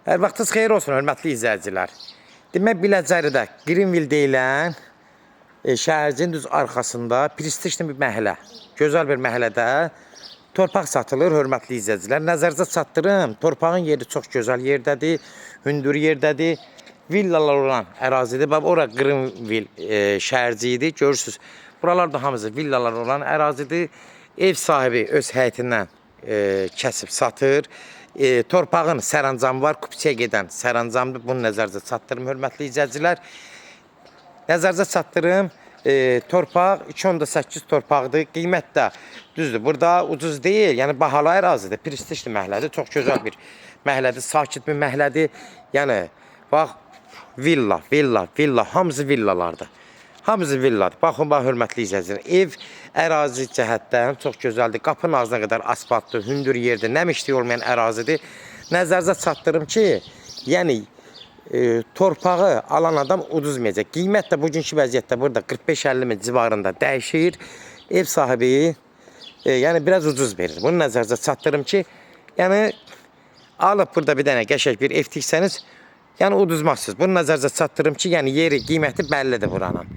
Hər vaxtınız xeyir olsun, hörmətli izləyicilər. Demək, Biləcəridə Greenville deyilən şəhərcinin düz arxasında prestijli bir məhəllə, gözəl bir məhəllədə torpaq satılır, hörmətli izləyicilər. Nəzərinizə çatdırım, torpağın yeri çox gözəl yerdədir, hündür yerdədir, villalar olan ərazidir. Bax, ora Greenville şəhərciyidir, görürsünüz. Buralarda hamısı villalar olan ərazidir. Ev sahibi öz həyətindən kəsib satır. Torpağın sərəncamı var, kupçiyə gedən sərəncamdır. Bunu nəzərinizə çatdırım, hörmətli izləyicilər. Nəzərinizə çatdırım, torpaq 2.8 torpaqdır. Qiymət də düzdür. Burada ucuz deyil, yəni bahalı ərazidir, prestijli məhəllədir, çox gözəl bir məhəllədir, sakit bir məhəllədir. Yəni, bax, villa, hamısı villalardır. Hamısı villadır. Baxın, bax, hörmətli izləyicilər. Ev ərazi cəhətdən çox gözəldir. Qapının ağzına qədər asfaltdır, hündür yerdir, nəmişlik olmayan ərazidir. Nəzərinizə çatdırım ki, yəni torpağı alan adam uduzmayacaq. Qiymət də bugünkü vəziyyətdə burada 45-50 min civarında dəyişir. Ev sahibi yəni biraz ucuz verir. Bunu nəzərinizə çatdırım ki, yəni alıb burada bir dənə qəşəng bir ev tiksəniz, yəni uduzmazsınız. Bunu nəzərinizə çatdırım ki, yəni yeri, qiyməti bəllidir buranın.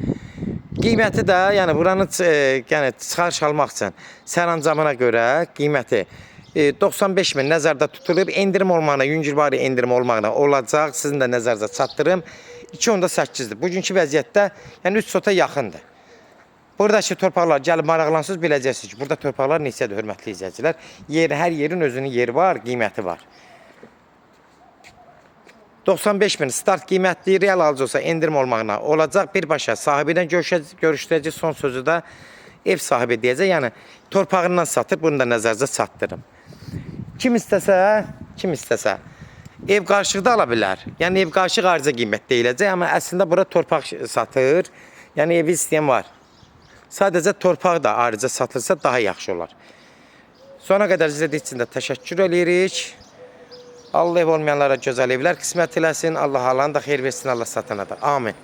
Qiyməti də, yəni buranın yəni çıxarış almaq üçün sərəncamına görə qiyməti 95 min nəzərdə tutulub, endirim olmağına, yüngülvari endirim olmağına olacaq. Sizin də nəzərinizə çatdırım. 2.8-dir. Bugünkü vəziyyətdə yəni 3 sota yaxındır. Buradakı torpaqlar gəlib maraqlansınız, biləcəksiniz ki, burada torpaqlar neçədir, hörmətli izləyicilər. Hər yerin özünün yeri var, qiyməti var. 95 min start qiymətli, real alıcı olsa endirim olmağına olacaq. Birbaşa sahibi ilə görüşdürəcək, son sözü də ev sahibi deyəcək. Yəni torpağından satır, bunu da nəzərinizə çatdırım. Kim istəsə ev qarşılıqda ala bilər. Yəni ev qarşılıq ayrıca qiymət deyiləcək, amma əslində bura torpaq satır. Yəni evi istəyən var. Sadəcə torpaq da ayrıca satılsa daha yaxşı olar. Sona qədər izlədiyiniz üçün də təşəkkür edirik. Allah ev olmayanlara gözəl evlər qismət eləsin. Allah alanı da xeyir versin, Allah satana da. Amin.